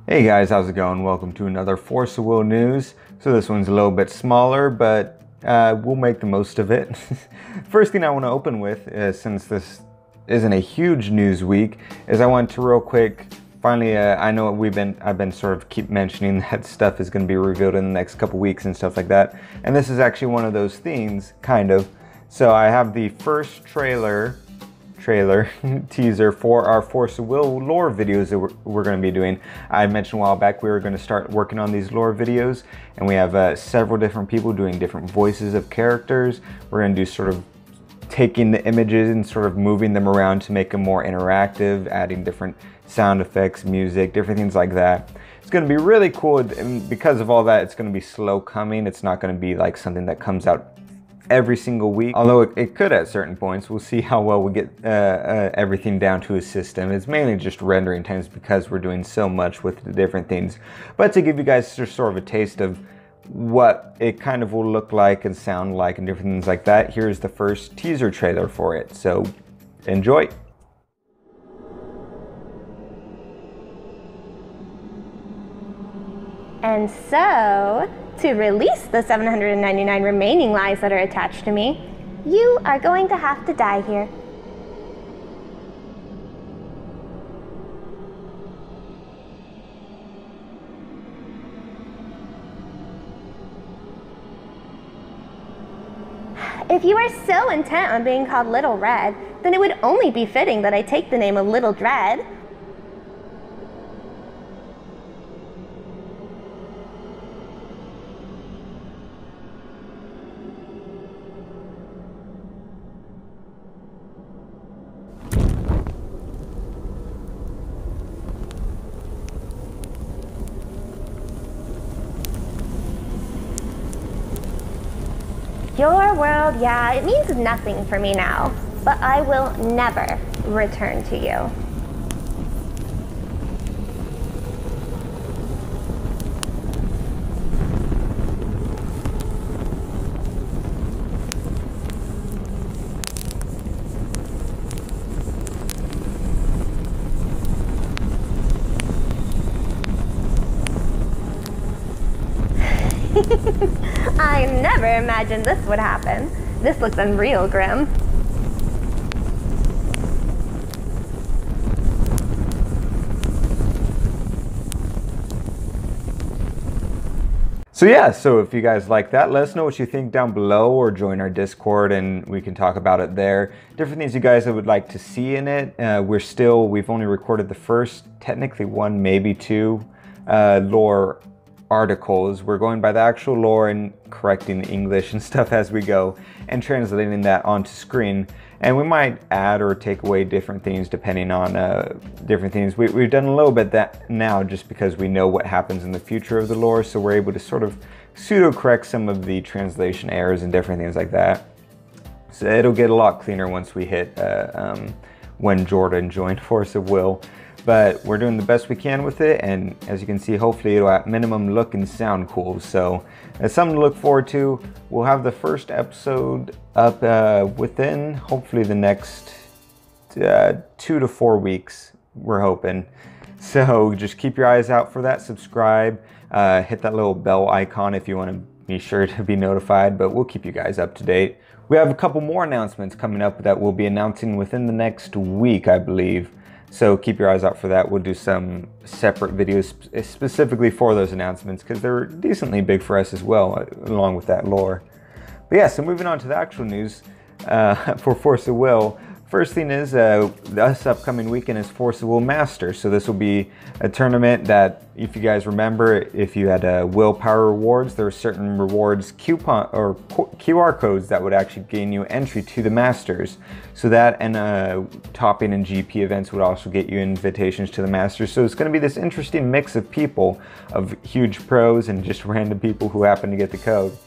Hey guys, how's it going? Welcome to another Force of Will news. So this one's a little bit smaller, but we'll make the most of it. First thing I want to open with, since this isn't a huge news week, is I want to real quick, finally, I know I've been sort of keep mentioning that stuff is going to be revealed in the next couple weeks and stuff like that. And this is actually one of those things, kind of. So I have the first trailer teaser for our Force of Will lore videos that we're going to be doing. I mentioned a while back we were going to start working on these lore videos, and we have several different people doing different voices of characters. We're going to do sort of taking the images and sort of moving them around to make them more interactive, adding different sound effects, music, different things like that. It's going to be really cool, and because of all that, it's going to be slow coming. It's not going to be like something that comes out every single week, although it could at certain points. We'll see how well we get everything down to a system. It's mainly just rendering times because we're doing so much with the different things. But to give you guys just sort of a taste of what it kind of will look like and sound like and different things like that, here's the first teaser trailer for it. So enjoy. And so, to release the 799 remaining lives that are attached to me, you are going to have to die here. If you are so intent on being called Little Red, then it would only be fitting that I take the name of Little Dread. Your world, yeah, it means nothing for me now, but I will never return to you. I never imagined this would happen. This looks unreal grim. So yeah, so if you guys like that, let us know what you think down below, or join our Discord and we can talk about it there. Different things you guys would like to see in it. We've only recorded the first, technically one, maybe two, lore articles. We're going by the actual lore and correcting the English and stuff as we go and translating that onto screen. And we might add or take away different things depending on different things. We've done a little bit that now just because we know what happens in the future of the lore, so we're able to sort of pseudo-correct some of the translation errors and different things like that. So it'll get a lot cleaner once we hit when Jordan joined Force of Will. But we're doing the best we can with it, and as you can see, hopefully it'll at minimum look and sound cool. So it's something to look forward to. We'll have the first episode up within hopefully the next 2 to 4 weeks, we're hoping. So just keep your eyes out for that. Subscribe, hit that little bell icon if you want to be sure to be notified, but we'll keep you guys up to date. We have a couple more announcements coming up that we'll be announcing within the next week, I believe. So keep your eyes out for that. We'll do some separate videos specifically for those announcements because they're decently big for us as well, along with that lore. But yeah, so moving on to the actual news for Force of Will. First thing is, this upcoming weekend is Force of Will Masters. So this will be a tournament that, if you guys remember, if you had willpower rewards, there were certain rewards coupon or QR codes that would actually gain you entry to the Masters. So that and topping and GP events would also get you invitations to the Masters. So it's going to be this interesting mix of people, of huge pros and just random people who happen to get the code.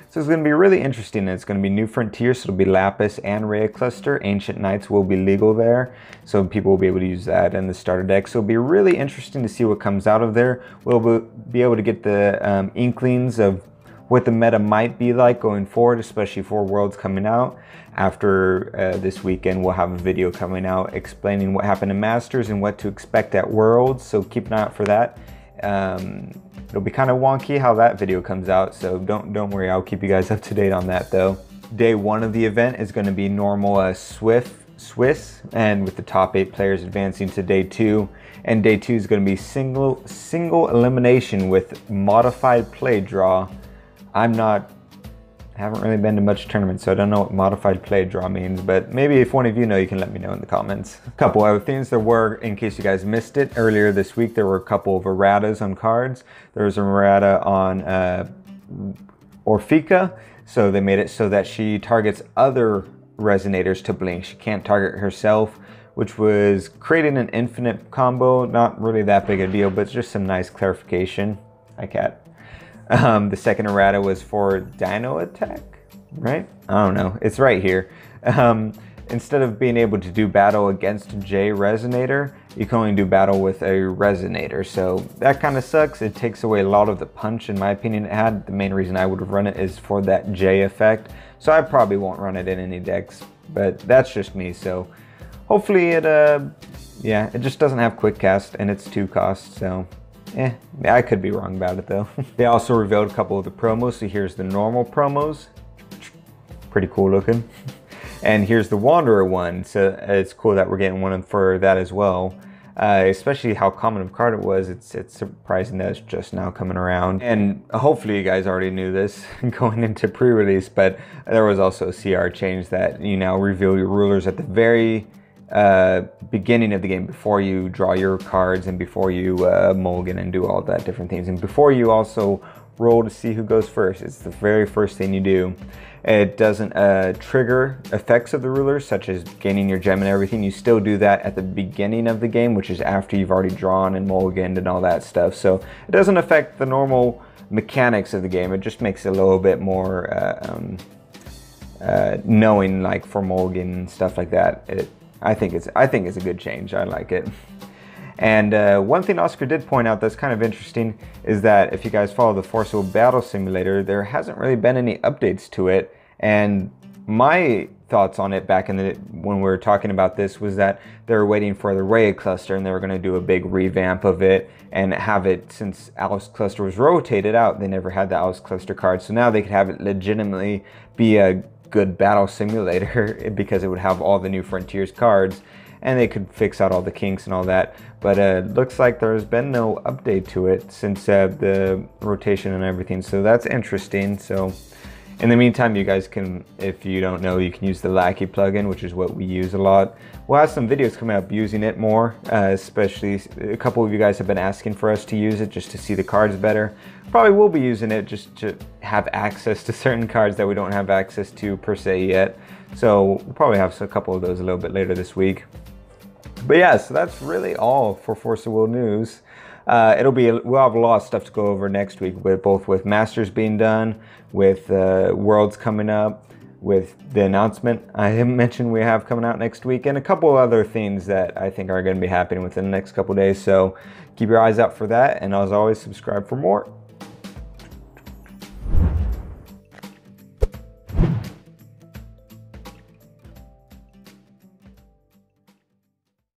So it's going to be really interesting. It's going to be New Frontier, so it'll be Lapis and Rhea Cluster. Ancient Knights will be legal there, so people will be able to use that in the starter deck. So it'll be really interesting to see what comes out of there. We'll be able to get the inklings of what the meta might be like going forward, especially for Worlds coming out. After this weekend, we'll have a video coming out explaining what happened in Masters and what to expect at Worlds, so keep an eye out for that. It'll be kind of wonky how that video comes out, so don't worry, I'll keep you guys up to date on that though. Day 1 of the event is going to be normal Swiss, and with the top 8 players advancing to day 2. And day 2 is going to be single elimination with modified play draw. Haven't really been to much tournaments, so I don't know what modified play draw means, but maybe if one of you know, you can let me know in the comments. A couple other things there were, in case you guys missed it, earlier this week there were a couple of erratas on cards. There was an errata on Orfika, so they made it so that she targets other resonators to blink. She can't target herself, which was creating an infinite combo. Not really that big a deal, but it's just some nice clarification. Hi, cat. The second errata was for Dino Attack, right? I don't know. It's right here. Instead of being able to do battle against J Resonator, you can only do battle with a Resonator. So that kind of sucks. It takes away a lot of the punch, in my opinion, it had. The main reason I would have run it is for that J effect. So I probably won't run it in any decks, but that's just me. So hopefully it, yeah, it just doesn't have quick cast and it's 2 costs, so. I could be wrong about it though. They also revealed a couple of the promos. So here's the normal promos. Pretty cool looking. And here's the Wanderer one. So it's cool that we're getting one for that as well. Especially how common of a card it was. It's surprising that it's just now coming around. And hopefully you guys already knew this going into pre-release, but there was also a CR change that you now reveal your rulers at the very beginning of the game, before you draw your cards and before you mulligan and do all that different things, and before you also roll to see who goes first. It's the very first thing you do. It doesn't trigger effects of the rulers, such as gaining your gem and everything. You still do that at the beginning of the game, which is after you've already drawn and mulliganed and all that stuff. So it doesn't affect the normal mechanics of the game. It just makes it a little bit more knowing, like for mulligan and stuff like that. I think it's a good change. I like it. And one thing Oscar did point out that's kind of interesting is that if you guys follow the Forcible Battle Simulator, there hasn't really been any updates to it. And my thoughts on it back when we were talking about this was that they were waiting for the Raya cluster and they were going to do a big revamp of it and have it, since Alice cluster was rotated out, they never had the Alice cluster card. So now they could have it legitimately be a good battle simulator because it would have all the new Frontiers cards and they could fix out all the kinks and all that. But it looks like there's been no update to it since the rotation and everything, so that's interesting. So in the meantime, you guys can, if you don't know, you can use the Lackey plugin, which is what we use a lot. We'll have some videos coming up using it more, especially a couple of you guys have been asking for us to use it just to see the cards better. Probably will be using it just to have access to certain cards that we don't have access to per se yet. So we'll probably have a couple of those a little bit later this week. But yeah, so that's really all for Force of Will news. We'll have a lot of stuff to go over next week, both with Masters being done, with Worlds coming up, with the announcement I mentioned we have coming out next week, and a couple other things that I think are going to be happening within the next couple days. So keep your eyes out for that, and as always, subscribe for more.